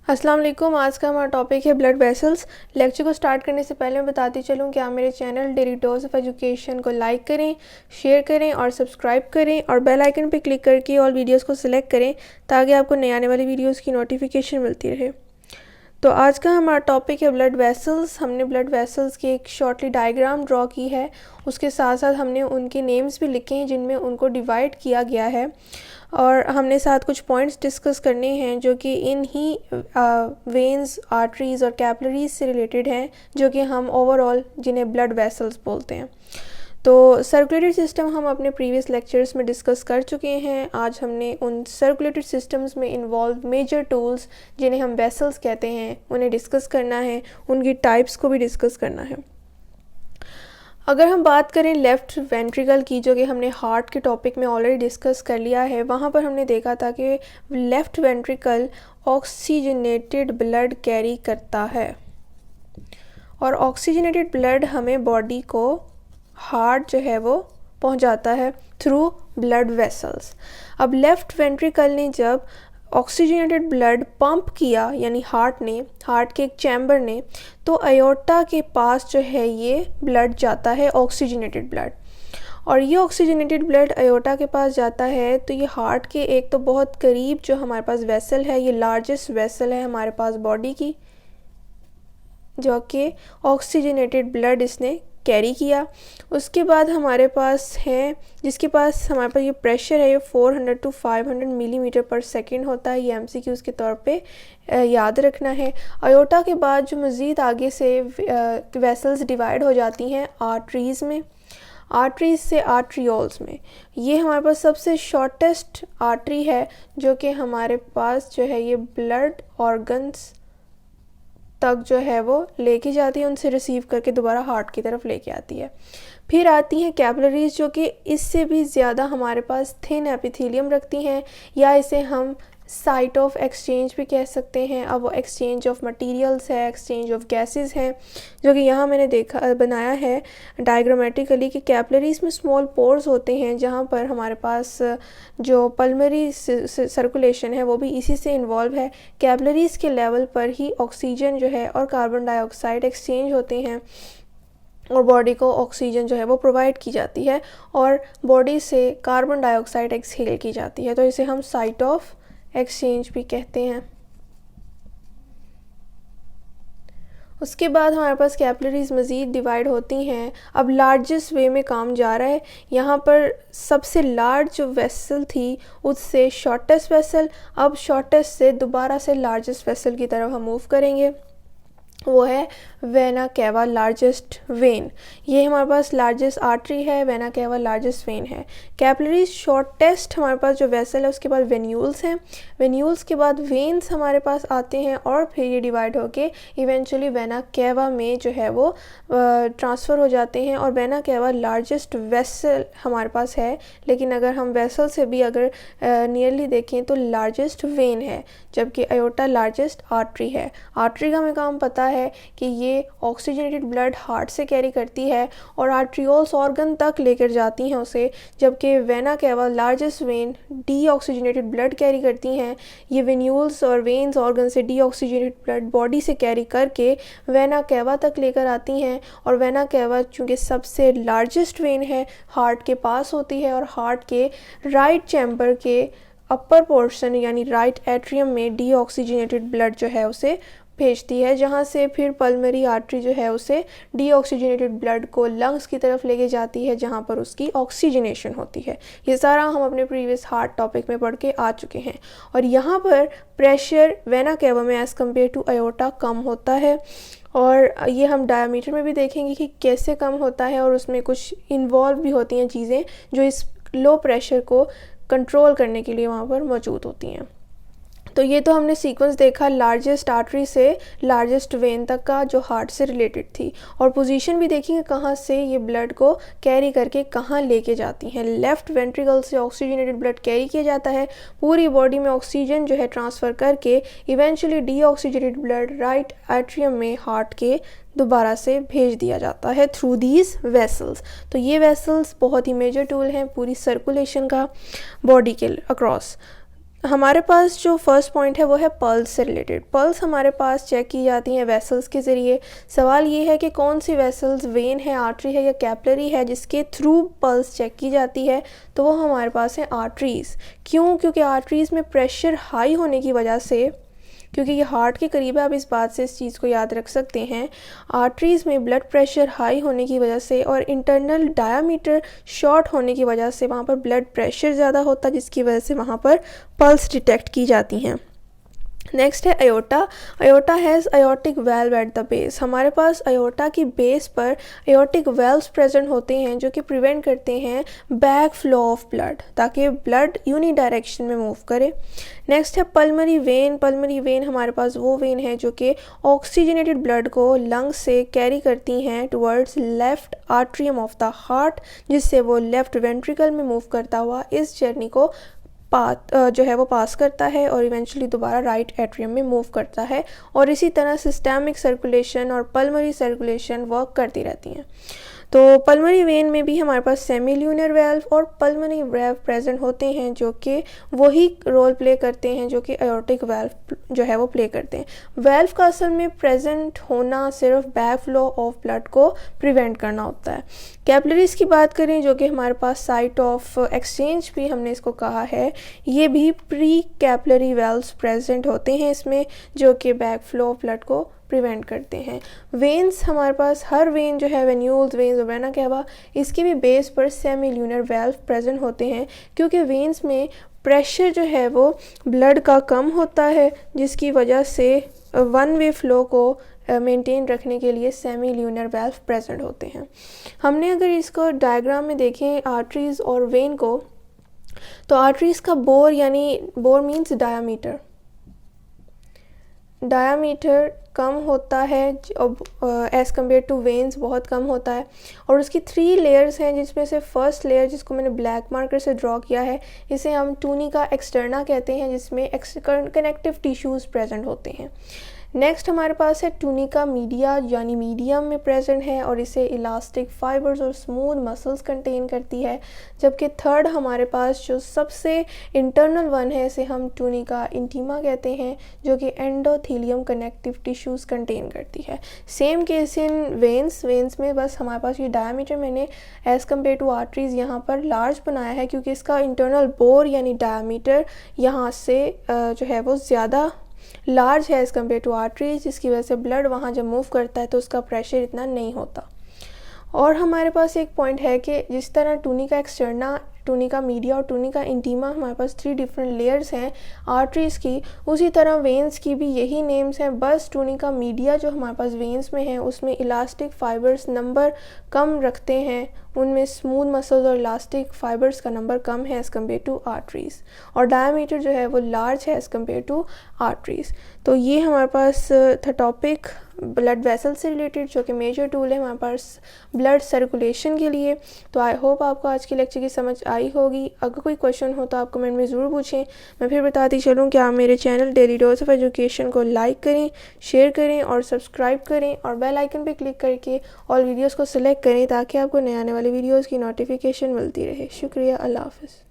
अस्सलाम वालेकुम। आज का हमारा टॉपिक है ब्लड वेसल्स। लेक्चर को स्टार्ट करने से पहले मैं बताती चलूँ कि आप मेरे channel daily dose of education को लाइक करें, शेयर करें और सब्सक्राइब करें और बेल आइकन पे क्लिक करके ऑल वीडियोस को सिलेक्ट करें ताकि आपको नए आने वाली वीडियोस की नोटिफिकेशन मिलती रहे। तो आज का हमारा टॉपिक है ब्लड वेसल्स। हमने ब्लड वेसल्स की एक शॉर्टली डायग्राम ड्रॉ की है, उसके साथ साथ हमने उनके नेम्स भी लिखे हैं जिनमें उनको डिवाइड किया गया है और हमने साथ कुछ पॉइंट्स डिस्कस करने हैं जो कि इन ही वेन्स, आर्टरीज़ और कैपिलरीज से रिलेटेड हैं, जो कि हम ओवरऑल जिन्हें ब्लड वेसल्स बोलते हैं। तो सर्कुलेटरी सिस्टम हम अपने प्रीवियस लेक्चर्स में डिस्कस कर चुके हैं। आज हमने उन सर्कुलेटरी सिस्टम्स में इन्वॉल्व मेजर टूल्स जिन्हें हम वेसल्स कहते हैं उन्हें डिस्कस करना है, उनकी टाइप्स को भी डिस्कस करना है। अगर हम बात करें लेफ़्ट वेंट्रिकल की, जो कि हमने हार्ट के टॉपिक में ऑलरेडी डिस्कस कर लिया है, वहाँ पर हमने देखा था कि left ventricle oxygenated blood carry करता है और ऑक्सीजनेटेड ब्लड हमें बॉडी को, हार्ट जो है वो पहुंचाता है थ्रू ब्लड वेसल्स। अब लेफ़्ट वेंट्रिकल ने जब ऑक्सीजनेटेड ब्लड पंप किया, यानी हार्ट के एक चैम्बर ने, तो अयोर्टा के पास जो है ये ब्लड जाता है, ऑक्सीजनेटेड ब्लड। और ये ऑक्सीजनेटेड ब्लड अयोर्टा के पास जाता है तो ये हार्ट के एक तो बहुत करीब जो हमारे पास वेसल है, ये लार्जेस्ट वेसल है हमारे पास बॉडी की, जो कि ऑक्सीजनेटेड ब्लड इसने कैरी किया। उसके बाद हमारे पास है, जिसके पास हमारे पास ये प्रेशर है, ये 400 to 500 मिलीमीटर पर सेकेंड होता है। ये एमसीक्यूज़ के तौर पे याद रखना है। अयोर्टा के बाद जो मज़ीद आगे से वेसल्स डिवाइड हो जाती हैं आर्टरीज़ में, आर्टरीज से आर्ट्रियोल्स में। ये हमारे पास सबसे शॉर्टेस्ट आर्टरी है जो कि हमारे पास जो है ये ब्लड ऑर्गन्स तक जो है वो लेके जाती है, उनसे रिसीव करके दोबारा हार्ट की तरफ लेके आती है। फिर आती हैं कैपिलरीज, जो कि इससे भी ज़्यादा हमारे पास थिन एपिथेलियम रखती हैं, या इसे हम साइट ऑफ एक्सचेंज भी कह सकते हैं। अब वो एक्सचेंज ऑफ मटेरियल्स है, एक्सचेंज ऑफ गैसेस हैं, जो कि यहाँ मैंने बनाया है डायग्रामेटिकली कि कैपिलरीज में स्मॉल पोर्स होते हैं जहाँ पर हमारे पास जो पल्मरी सर्कुलेशन है वो भी इसी से इन्वॉल्व है। कैपिलरीज के लेवल पर ही ऑक्सीजन जो है और कार्बन डाइऑक्साइड एक्सचेंज होते हैं और बॉडी को ऑक्सीजन जो है वो प्रोवाइड की जाती है और बॉडी से कार्बन डाइऑक्साइड एक्सहेल की जाती है, तो इसे हम साइट ऑफ एक्सचेंज भी कहते हैं। उसके बाद हमारे पास कैपिलरीज मज़ीद डिवाइड होती हैं। अब लार्जेस्ट वे में काम जा रहा है, यहाँ पर सबसे लार्ज जो वेसल थी उससे शॉर्टेस्ट वेसल, अब शॉर्टेस्ट से दोबारा से लार्जेस्ट वेसल की तरफ हम मूव करेंगे, वो है वेना केवा, लार्जेस्ट वेन। ये हमारे पास लार्जेस्ट आर्टरी है, वेना केवा लार्जेस्ट वेन है। कैपिलरीज शॉर्टेस्ट हमारे पास जो वेसल है, उसके बाद वेन्यूल्स हैं, वेन्यूल्स के बाद वेन्स हमारे पास आते हैं और फिर ये डिवाइड होके इवेंचुअली वेना केवा में जो है वो ट्रांसफ़र हो जाते हैं और वेना केवा लार्जेस्ट वेसल हमारे पास है। लेकिन अगर हम वेसल से भी अगर नियरली देखें तो लार्जेस्ट वेन है, जबकि अयोर्टा लार्जेस्ट आर्टरी है। आर्टरी का हमें काम पता है कि ये ऑक्सीजनेटेड ब्लड हार्ट से कैरी करती है और आर्ट्रियोल्स ऑर्गन तक लेकर जाती हैं उसे, जबकि vena cava largest when deoxygenated blood carry करती हैं। ये वेन्यूल्स और वेन्स ऑर्गन से डीऑक्सीजनेटेड ब्लड बॉडी से कैरी करके वेना केवा तक लेकर आती हैं और वेना केवा चूँकि सबसे लार्जेस्ट वेन है, हार्ट के पास होती है और हार्ट के राइट चैम्बर के अपर पोर्शन यानी राइट एट्रियम में डीऑक्सीजनेटेड ब्लड जो है उसे भेजती है, जहाँ से फिर पल्मरी आर्टरी जो है उसे डीऑक्सीजनेटेड ब्लड को लंग्स की तरफ लेके जाती है, जहाँ पर उसकी ऑक्सीजनेशन होती है। ये सारा हम अपने प्रीवियस हार्ट टॉपिक में पढ़ के आ चुके हैं। और यहाँ पर प्रेशर वेना केवा में एज़ कम्पेयर टू अयोर्टा कम होता है और ये हम डायमीटर में भी देखेंगे कि कैसे कम होता है और उसमें कुछ इन्वॉल्व भी होती हैं चीज़ें जो इस लो प्रेशर को कंट्रोल करने के लिए वहाँ पर मौजूद होती हैं। तो ये तो हमने सीक्वेंस देखा लार्जेस्ट आर्टरी से लार्जेस्ट वेन तक का जो हार्ट से रिलेटेड थी, और पोजीशन भी देखेंगे कहाँ से ये ब्लड को कैरी करके कहाँ लेके जाती हैं। लेफ़्ट वेंट्रिकल से ऑक्सीजनेटेड ब्लड कैरी किया जाता है, पूरी बॉडी में ऑक्सीजन जो है ट्रांसफ़र करके eventually deoxygenated blood right atrium में हार्ट के दोबारा से भेज दिया जाता है थ्रू दीज वेसल्स। तो ये वेसल्स बहुत ही मेजर टूल हैं पूरी सर्कुलेशन का बॉडी के अक्रॉस। हमारे पास जो फर्स्ट पॉइंट है वो है पल्स से रिलेटेड। पल्स हमारे पास चेक की जाती हैं वेसल्स के ज़रिए। सवाल ये है कि कौन सी वेसल्स वेन है, आर्टरी है या कैपलरी है जिसके थ्रू पल्स चेक की जाती है, तो वो हमारे पास है आर्टरीज़। क्यों? क्योंकि आर्टरीज़ में प्रेशर हाई होने की वजह से, क्योंकि ये हार्ट के करीब है, आप इस बात से इस चीज़ को याद रख सकते हैं। आर्टरीज़ में ब्लड प्रेशर हाई होने की वजह से और इंटरनल डायामीटर शॉर्ट होने की वजह से वहाँ पर ब्लड प्रेशर ज़्यादा होता है, जिसकी वजह से वहाँ पर पल्स डिटेक्ट की जाती हैं। नेक्स्ट है aorta. Aorta has aortic valve at the base. हमारे पास अयोटा की बेस पर अयोटिक वेल्व्स प्रेजेंट होते हैं जो कि प्रिवेंट करते हैं बैक फ्लो ऑफ ब्लड, ताकि ब्लड यूनी डायरेक्शन में मूव करे। नेक्स्ट है पल्मरी वेन। पल्मरी वेन हमारे पास वो वेन है जो कि ऑक्सीजनेटेड ब्लड को लंग्स से कैरी करती हैं towards left atrium of the heart, जिससे वो लेफ्ट वेंट्रिकल में मूव करता हुआ इस जर्नी को जो है वो पास करता है और इवेंचुअली दोबारा राइट एट्रियम में मूव करता है। और इसी तरह सिस्टमिक सर्कुलेशन और पल्मरी सर्कुलेशन वर्क करती रहती हैं। तो पल्मरी वेन में भी हमारे पास सेमील्यूनर वेल्व और पल्मरी वेल्व प्रेजेंट होते हैं जो कि वही रोल प्ले करते हैं जो कि अयोर्टिक वेल्व जो है वो प्ले करते हैं। वेल्व का असल में प्रेजेंट होना सिर्फ बैक फ्लो ऑफ ब्लड को प्रिवेंट करना होता है। कैपिलरीज की बात करें जो कि हमारे पास साइट ऑफ एक्सचेंज भी हमने इसको कहा है, ये भी प्री कैपिलरी वेल्व्स प्रेजेंट होते हैं इसमें, जो कि बैक फ्लो ऑफ ब्लड को प्रिवेंट करते हैं। वेन्स हमारे पास हर वेन जो है वेन्यूल्स, वेन्स और वेना कैवा, इसके भी बेस पर सेमील्यूनर वेल्व प्रेजेंट होते हैं, क्योंकि वेन्स में प्रेशर जो है वो ब्लड का कम होता है, जिसकी वजह से वन वे फ्लो को मेंटेन रखने के लिए सेमील्यूनर वेल्व प्रेजेंट होते हैं। हमने अगर इसको डायग्राम में देखें आर्टरीज़ और वेन को, तो आर्टरीज़ का बोर, यानी बोर मीन्स डायामीटर, डायामीटर कम होता है एज़ कम्पेयर टू वेन्स, बहुत कम होता है। और उसकी 3 लेयर्स हैं, जिसमें से फर्स्ट लेयर जिसको मैंने ब्लैक मार्कर से ड्रॉ किया है, इसे हम टूनिका एक्सटर्ना कहते हैं, जिसमें कनेक्टिव टिश्यूज़ प्रेजेंट होते हैं। नेक्स्ट हमारे पास है टूनिका मीडिया, यानी मीडियम में प्रेजेंट है और इसे इलास्टिक फाइबर्स और स्मूथ मसल्स कंटेन करती है। जबकि थर्ड हमारे पास जो सबसे इंटरनल वन है, इसे हम टूनिका इंटीमा कहते हैं, जो कि एंडोथीलियम कनेक्टिव टिश्यूज़ कंटेन करती है। Same case in veins. Veins में बस हमारे पास ये डायमीटर मैंने एज़ कम्पेयर टू आर्टरीज़ यहाँ पर लार्ज बनाया है, क्योंकि इसका इंटरनल बोर यानी डायमीटर यहाँ से जो है वो ज़्यादा लार्ज है एज़ कम्पेयर टू आर्टरीज, जिसकी वजह से ब्लड वहाँ जब मूव करता है तो उसका प्रेशर इतना नहीं होता। और हमारे पास एक पॉइंट है कि जिस तरह टूनिका एक्सटर्ना, टूनिका मीडिया और टूनिका इंटीमा हमारे पास 3 डिफरेंट लेयर्स हैं आर्टरीज़ की, उसी तरह वेन्स की भी यही नेम्स हैं। बस टूनिका मीडिया जो हमारे पास वेन्स में है उसमें इलास्टिक फाइबर्स नंबर कम रखते हैं, उनमें स्मूथ मसल्स और इलास्टिक फाइबर्स का नंबर कम है एज़ कम्पेयर टू आर्टरीज़, और डायमीटर जो है वो लार्ज है एज़ कम्पेयर टू आर्टरीज़। तो ये हमारे पास था टॉपिक ब्लड वेसल से रिलेटेड, जो कि मेजर टूल है हमारे पास ब्लड सर्कुलेशन के लिए। तो आई होप आपको आज के लेक्चर की समझ आई होगी। अगर कोई क्वेश्चन हो तो आप कमेंट में ज़रूर पूछें। मैं फिर बताती चलूँ कि आप मेरे channel daily dose of education को लाइक करें, शेयर करें और सब्सक्राइब करें, और बेल आइकन पर क्लिक करके ऑल वीडियोज़ को सिलेक्ट करें, ताकि आपको नए आने वाले वीडियोज़ की नोटिफिकेशन मिलती रहे। शुक्रिया। अल्लाह हाफ़िज़।